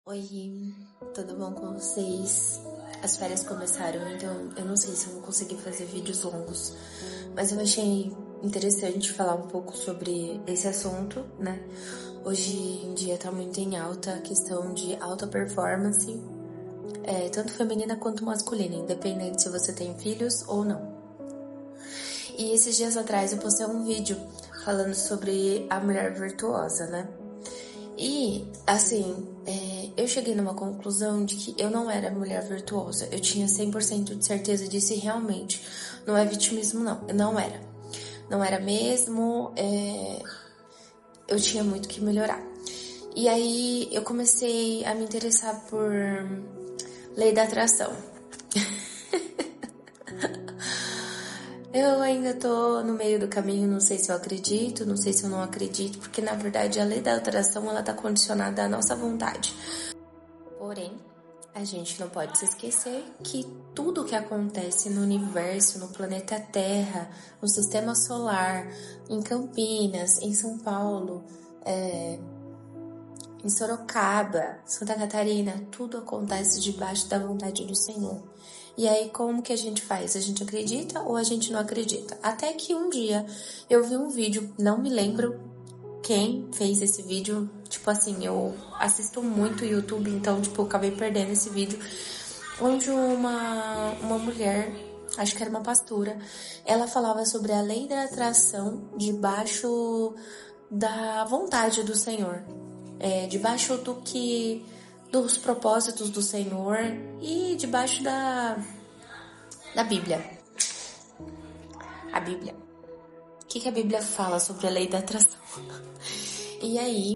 Oi, tudo bom com vocês? As férias começaram, então eu não sei se eu vou conseguir fazer vídeos longos, mas eu achei interessante falar um pouco sobre esse assunto, né? Hoje em dia tá muito em alta a questão de alta performance, tanto feminina quanto masculina, independente se você tem filhos ou não. E esses dias atrás eu postei um vídeo falando sobre a mulher virtuosa, né? E, assim, eu cheguei numa conclusão de que eu não era mulher virtuosa. Eu tinha 100% de certeza disso e realmente não é vitimismo, não. Eu não era. Não era mesmo. Eu tinha muito que melhorar. E aí eu comecei a me interessar por lei da atração. Eu ainda tô no meio do caminho, não sei se eu acredito, não sei se eu não acredito, porque na verdade a lei da atração ela tá condicionada à nossa vontade. Porém, a gente não pode se esquecer que tudo que acontece no universo, no planeta Terra, no sistema solar, em Campinas, em São Paulo, em Sorocaba, Santa Catarina, tudo acontece debaixo da vontade do Senhor. E aí, como que a gente faz? A gente acredita ou a gente não acredita? Até que um dia eu vi um vídeo, não me lembro quem fez esse vídeo. Tipo assim, eu assisto muito YouTube, então, tipo, eu acabei perdendo esse vídeo. Onde uma mulher, acho que era uma pastora, ela falava sobre a lei da atração debaixo da vontade do Senhor. Debaixo dos propósitos do Senhor e debaixo da Bíblia. A Bíblia. O que a Bíblia fala sobre a lei da atração? E aí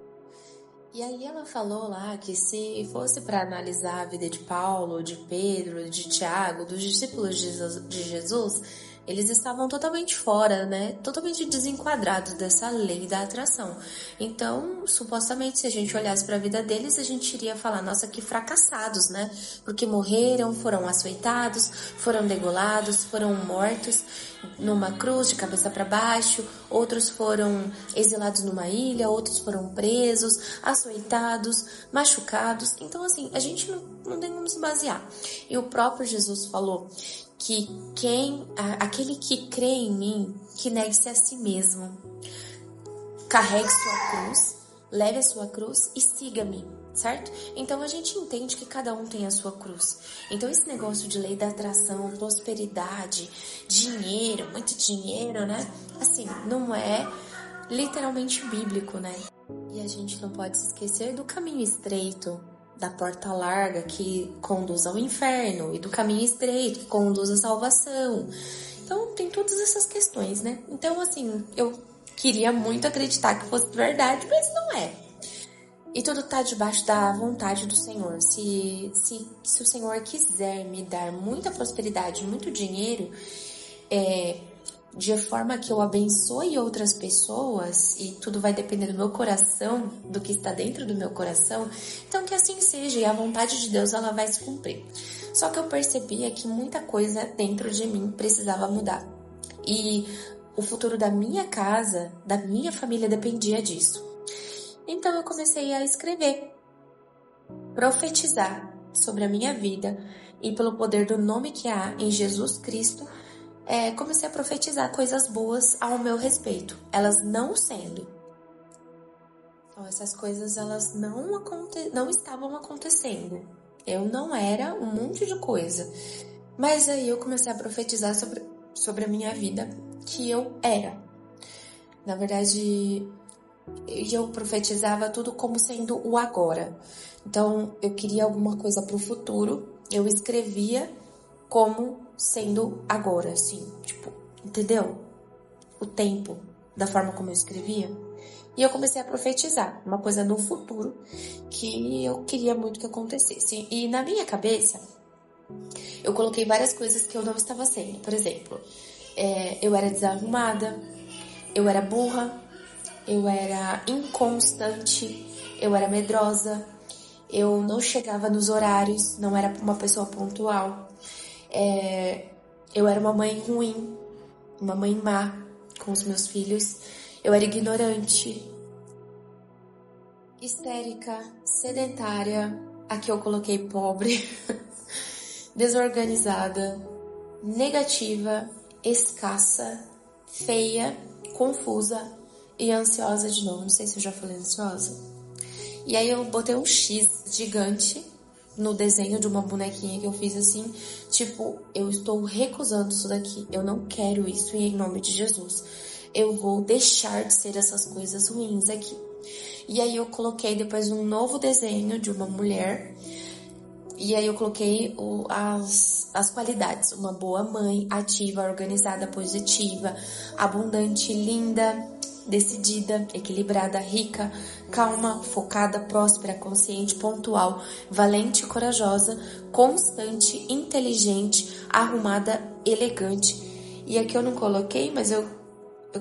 ela falou lá que se fosse para analisar a vida de Paulo, de Pedro, de Tiago, dos discípulos de Jesus, eles estavam totalmente fora, né? Totalmente desenquadrados dessa lei da atração. Então, supostamente, se a gente olhasse para a vida deles, a gente iria falar, nossa, que fracassados, né? Porque morreram, foram açoitados, foram degolados, foram mortos numa cruz de cabeça para baixo, outros foram exilados numa ilha, outros foram presos, açoitados, machucados. Então, assim, a gente não tem como se basear. E o próprio Jesus falou que aquele que crê em mim, que negue-se a si mesmo, carregue sua cruz, leve a sua cruz e siga-me, certo? Então a gente entende que cada um tem a sua cruz. Então esse negócio de lei da atração, prosperidade, dinheiro, muito dinheiro, né? Assim, não é literalmente bíblico, né? E a gente não pode se esquecer do caminho estreito, da porta larga que conduz ao inferno e do caminho estreito que conduz à salvação. Então tem todas essas questões, né? Então, assim, eu queria muito acreditar que fosse verdade, mas não é. E tudo tá debaixo da vontade do Senhor. Se o Senhor quiser me dar muita prosperidade, muito dinheiro, de forma que eu abençoe outras pessoas, e tudo vai depender do meu coração, do que está dentro do meu coração, então que assim seja, e a vontade de Deus ela vai se cumprir. Só que eu percebia que muita coisa dentro de mim precisava mudar. E o futuro da minha casa, da minha família dependia disso. Então eu comecei a escrever, profetizar sobre a minha vida, e pelo poder do nome que há em Jesus Cristo, comecei a profetizar coisas boas ao meu respeito, elas não sendo. Então, essas coisas elas não estavam acontecendo. Eu não era um monte de coisa. Mas aí eu comecei a profetizar sobre a minha vida, que eu era. Na verdade, eu profetizava tudo como sendo o agora. Então, eu queria alguma coisa para o futuro, eu escrevia como sendo agora, assim, tipo, entendeu? O tempo, da forma como eu escrevia. E eu comecei a profetizar uma coisa no futuro que eu queria muito que acontecesse. E na minha cabeça, eu coloquei várias coisas que eu não estava sendo. Por exemplo, eu era desarrumada, eu era burra, eu era inconstante, eu era medrosa, eu não chegava nos horários, não era uma pessoa pontual. Eu era uma mãe ruim, uma mãe má com os meus filhos. Eu era ignorante, histérica, sedentária, Aqui eu coloquei pobre, desorganizada, negativa, escassa, feia, confusa e ansiosa de novo. Não sei se eu já falei ansiosa. E aí eu botei um X gigante no desenho de uma bonequinha que eu fiz assim, tipo, eu estou recusando isso daqui. Eu não quero isso em nome de Jesus. Eu vou deixar de ser essas coisas ruins aqui. E aí eu coloquei depois um novo desenho de uma mulher. E aí eu coloquei as qualidades. Uma boa mãe, ativa, organizada, positiva, abundante, linda, decidida, equilibrada, rica, calma, focada, próspera, consciente, pontual, valente, corajosa, constante, inteligente, arrumada, elegante. E aqui eu não coloquei, mas eu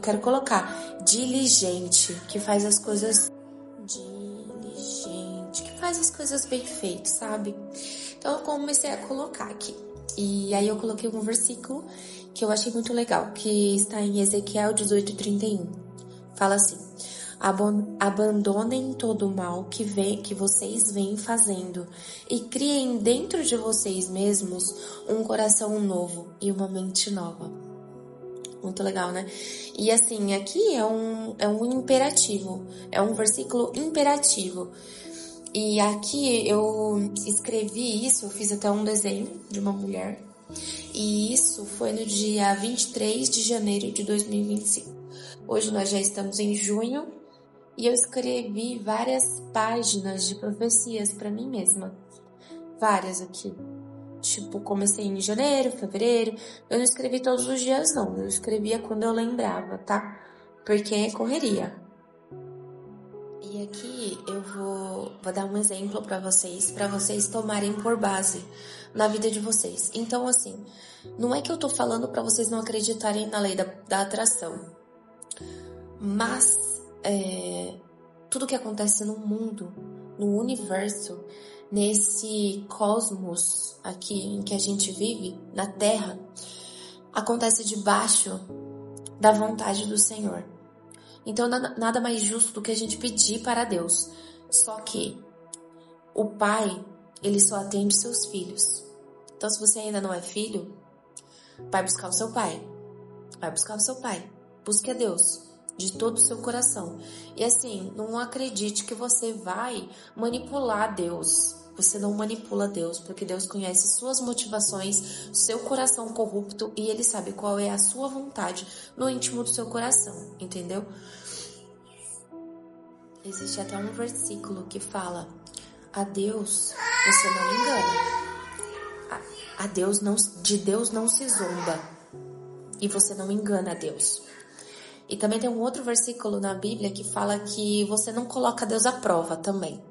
quero colocar diligente, que faz as coisas bem feitas, sabe? Então eu comecei a colocar aqui. E aí eu coloquei um versículo que eu achei muito legal, que está em Ezequiel 18:31. Fala assim: abandonem todo o mal que vocês vêm fazendo e criem dentro de vocês mesmos um coração novo e uma mente nova. Muito legal, né? E assim, aqui é um imperativo, é um versículo imperativo. E aqui eu escrevi isso, eu fiz até um desenho de uma mulher. E isso foi no dia 23 de janeiro de 2025. Hoje nós já estamos em junho e eu escrevi várias páginas de profecias para mim mesma. Várias aqui. Tipo, comecei em janeiro, fevereiro. Eu não escrevi todos os dias, não. Eu escrevia quando eu lembrava, tá? Porque é correria. E aqui eu vou dar um exemplo para vocês tomarem por base na vida de vocês. Então, assim, não é que eu tô falando para vocês não acreditarem na lei da atração, mas tudo que acontece no mundo, no universo, nesse cosmos aqui em que a gente vive, na Terra, acontece debaixo da vontade do Senhor. Então, nada mais justo do que a gente pedir para Deus. Só que o Pai, ele só atende seus filhos. Então, se você ainda não é filho, vai buscar o seu pai. Vai buscar o seu pai. Busque a Deus de todo o seu coração. E assim, não acredite que você vai manipular Deus. Você não manipula Deus, porque Deus conhece suas motivações, seu coração corrupto, e Ele sabe qual é a sua vontade no íntimo do seu coração, entendeu? Existe até um versículo que fala: a Deus você não engana. De Deus não se zomba. E você não engana a Deus. E também tem um outro versículo na Bíblia que fala que você não coloca Deus à prova também.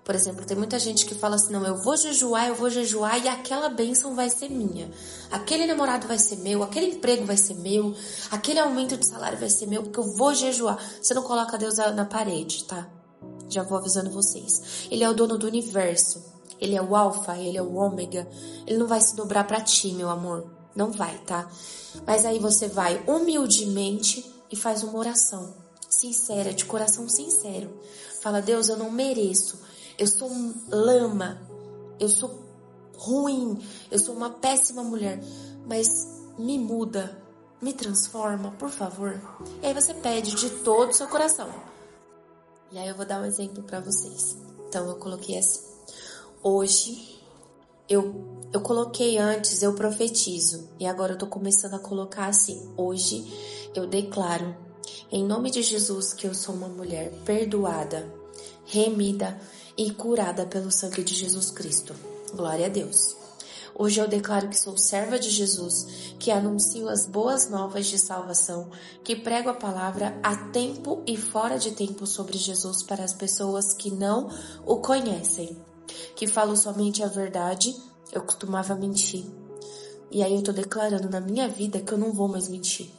Por exemplo, tem muita gente que fala assim: não, eu vou jejuar e aquela bênção vai ser minha. Aquele namorado vai ser meu, aquele emprego vai ser meu, aquele aumento de salário vai ser meu, porque eu vou jejuar. Você não coloca Deus na parede, tá? Já vou avisando vocês. Ele é o dono do universo. Ele é o alfa, ele é o ômega. Ele não vai se dobrar pra ti, meu amor. Não vai, tá? Mas aí você vai humildemente e faz uma oração sincera, de coração sincero. Fala: Deus, eu não mereço. Eu sou lama, eu sou ruim, eu sou uma péssima mulher, mas me muda, me transforma, por favor. E aí você pede de todo o seu coração. E aí eu vou dar um exemplo para vocês. Então eu coloquei assim: hoje, eu coloquei antes, eu profetizo, e agora eu tô começando a colocar assim: hoje eu declaro, em nome de Jesus, que eu sou uma mulher perdoada, remida e curada pelo sangue de Jesus Cristo. Glória a Deus. Hoje eu declaro que sou serva de Jesus, que anuncio as boas novas de salvação, que prego a palavra a tempo e fora de tempo sobre Jesus para as pessoas que não o conhecem, que falo somente a verdade. Eu costumava mentir, e aí eu tô declarando na minha vida que eu não vou mais mentir.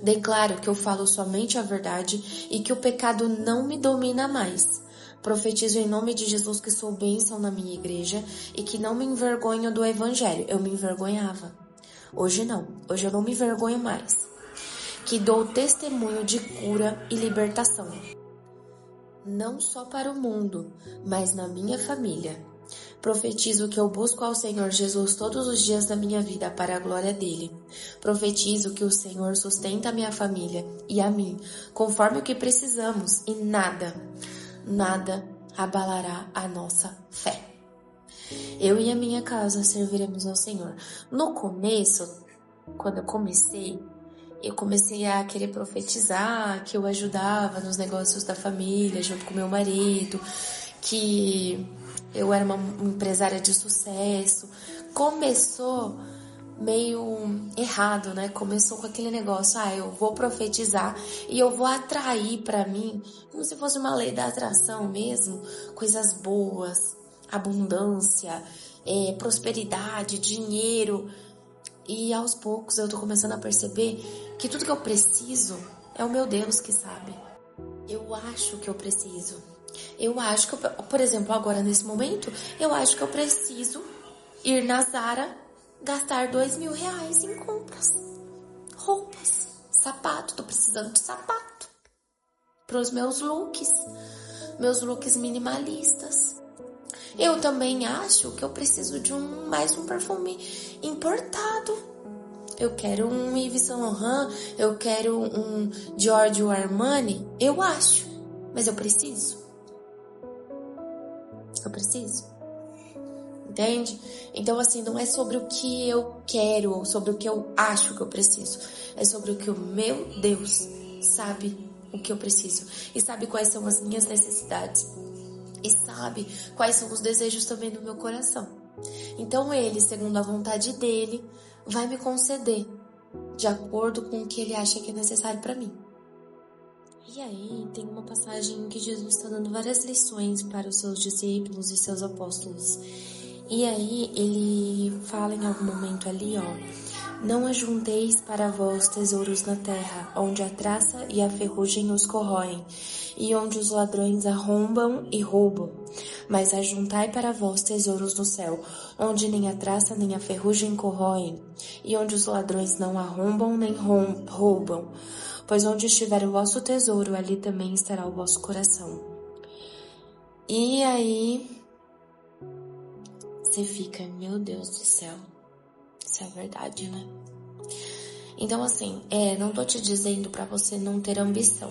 Declaro que eu falo somente a verdade e que o pecado não me domina mais. Profetizo em nome de Jesus que sou bênção na minha igreja e que não me envergonho do evangelho. Eu me envergonhava. Hoje não. Hoje eu não me envergonho mais. Que dou testemunho de cura e libertação. não só para o mundo, mas na minha família. Profetizo que eu busco ao Senhor Jesus todos os dias da minha vida para a glória dele. Profetizo que o Senhor sustenta a minha família e a mim, conforme o que precisamos, e nada abalará a nossa fé. Eu e a minha casa serviremos ao Senhor. No começo, quando eu comecei a querer profetizar que eu ajudava nos negócios da família, junto com meu marido, que eu era uma empresária de sucesso. Começou meio errado, né? Começou com aquele negócio, eu vou profetizar e eu vou atrair para mim, como se fosse uma lei da atração mesmo, coisas boas, abundância, prosperidade, dinheiro. E aos poucos eu tô começando a perceber que tudo que eu preciso é o meu Deus que sabe. Eu acho que eu preciso. Eu acho que, por exemplo, agora nesse momento, eu acho que eu preciso ir na Zara, gastar R$2.000 em compras. Roupas, sapato, tô precisando de sapato. Pros meus looks minimalistas. Eu também acho que eu preciso de mais um perfume importado. Eu quero um Yves Saint Laurent, eu quero um Giorgio Armani, eu acho, mas eu preciso. Entende? Então, assim, não é sobre o que eu quero ou sobre o que eu acho que eu preciso. É sobre o que o meu Deus sabe o que eu preciso. E sabe quais são as minhas necessidades. E sabe quais são os desejos também do meu coração. Então, Ele, segundo a vontade dEle, vai me conceder de acordo com o que Ele acha que é necessário para mim. E aí tem uma passagem que Jesus está dando várias lições para os seus discípulos e seus apóstolos. E aí ele fala em algum momento ali, não ajunteis para vós tesouros na terra, onde a traça e a ferrugem os corroem, e onde os ladrões arrombam e roubam. Mas ajuntai para vós tesouros no céu, onde nem a traça nem a ferrugem corroem, e onde os ladrões não arrombam nem roubam. Pois onde estiver o vosso tesouro, ali também estará o vosso coração. E aí você fica, meu Deus do céu, isso é verdade, né? Então assim, não tô te dizendo pra você não ter ambição,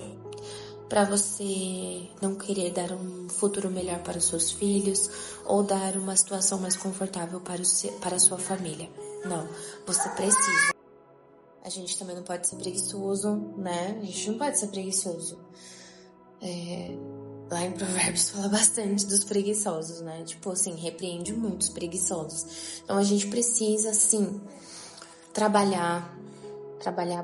pra você não querer dar um futuro melhor para os seus filhos ou dar uma situação mais confortável para a sua família. Não, você precisa. A gente também não pode ser preguiçoso, né? A gente não pode ser preguiçoso. Lá em Provérbios fala bastante dos preguiçosos, né? Tipo assim, repreende muito os preguiçosos. Então a gente precisa, sim, trabalhar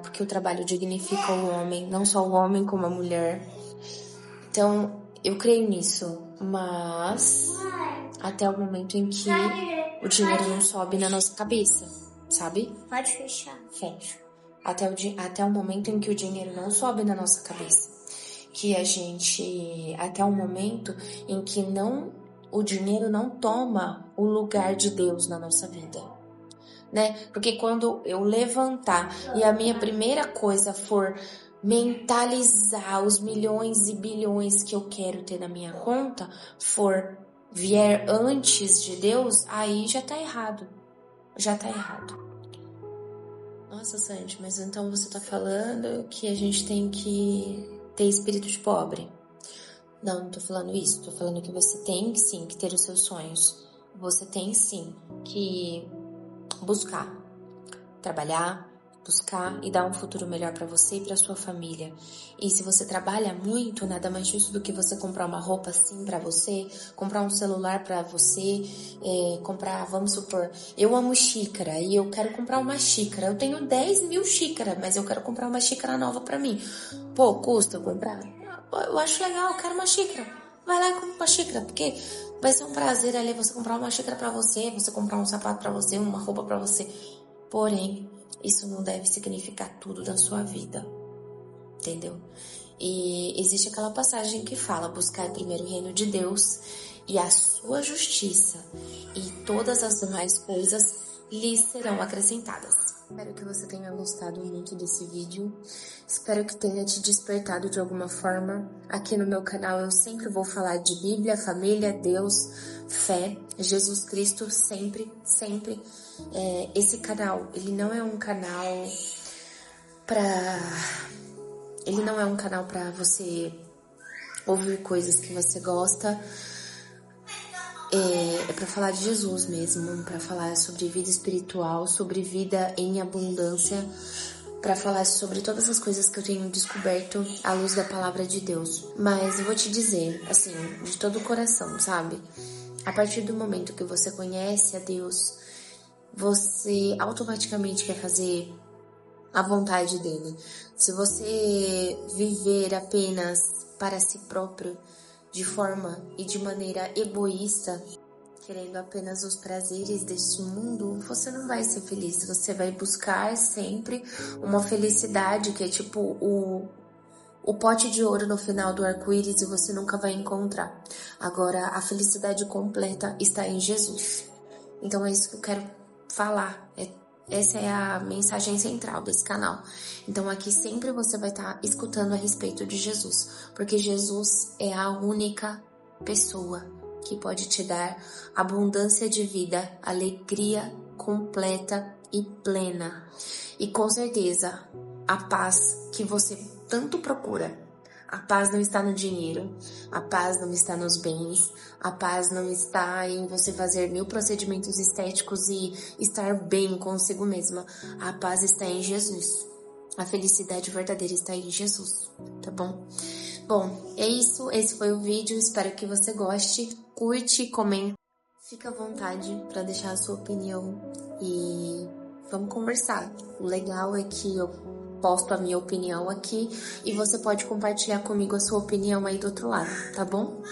porque o trabalho dignifica o homem, não só o homem como a mulher. Então eu creio nisso, mas até o momento em que o dinheiro não sobe na nossa cabeça, sabe? Pode fechar. Fecha. Até o momento em que o dinheiro não sobe na nossa cabeça. Que a gente, até o momento em que o dinheiro não toma o lugar de Deus na nossa vida, né? Porque quando eu levantar e a minha primeira coisa for mentalizar os milhões e bilhões que eu quero ter na minha conta, vier antes de Deus, aí já tá errado. Nossa, Sandy, mas então você tá falando que a gente tem que ter espírito de pobre? Não tô falando isso. Tô falando que você tem sim que ter os seus sonhos. Você tem sim que buscar, trabalhar, buscar e dar um futuro melhor pra você e pra sua família. E se você trabalha muito, nada mais justo do que você comprar uma roupa assim pra você, comprar um celular pra você, comprar, vamos supor, eu amo xícara e eu quero comprar uma xícara. Eu tenho 10.000 xícaras, mas eu quero comprar uma xícara nova pra mim. Pô, custa eu comprar? Eu acho legal, eu quero uma xícara. Vai lá e compra uma xícara, porque vai ser um prazer ali você comprar uma xícara pra você comprar um sapato pra você, uma roupa pra você. Porém, isso não deve significar tudo da sua vida, entendeu? E existe aquela passagem que fala: buscar primeiro o reino de Deus e a sua justiça, e todas as demais coisas lhes serão acrescentadas. Espero que você tenha gostado muito desse vídeo. Espero que tenha te despertado de alguma forma. Aqui no meu canal eu sempre vou falar de Bíblia, família, Deus, fé, Jesus Cristo, sempre, sempre. Esse canal, ele não é um canal pra você ouvir coisas que você gosta. É para falar de Jesus mesmo, para falar sobre vida espiritual, sobre vida em abundância, para falar sobre todas as coisas que eu tenho descoberto à luz da palavra de Deus. Mas eu vou te dizer, assim, de todo o coração, sabe? A partir do momento que você conhece a Deus, você automaticamente quer fazer a vontade dele. Se você viver apenas para si próprio, de forma e de maneira egoísta, querendo apenas os prazeres deste mundo, você não vai ser feliz. Você vai buscar sempre uma felicidade que é tipo o pote de ouro no final do arco-íris e você nunca vai encontrar. Agora, a felicidade completa está em Jesus. Então é isso que eu quero falar. Essa é a mensagem central desse canal. Então aqui sempre você vai estar escutando a respeito de Jesus, porque Jesus é a única pessoa que pode te dar abundância de vida, alegria completa e plena. E com certeza, a paz que você tanto procura. A paz não está no dinheiro, a paz não está nos bens, a paz não está em você fazer 1000 procedimentos estéticos e estar bem consigo mesma. A paz está em Jesus. A felicidade verdadeira está em Jesus, tá bom? Bom, é isso. Esse foi o vídeo. Espero que você goste. Curte, comenta. Fica à vontade para deixar a sua opinião e vamos conversar. O legal é que eu posto a minha opinião aqui e você pode compartilhar comigo a sua opinião aí do outro lado, tá bom?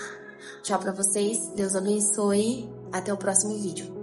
Tchau pra vocês, Deus abençoe, até o próximo vídeo.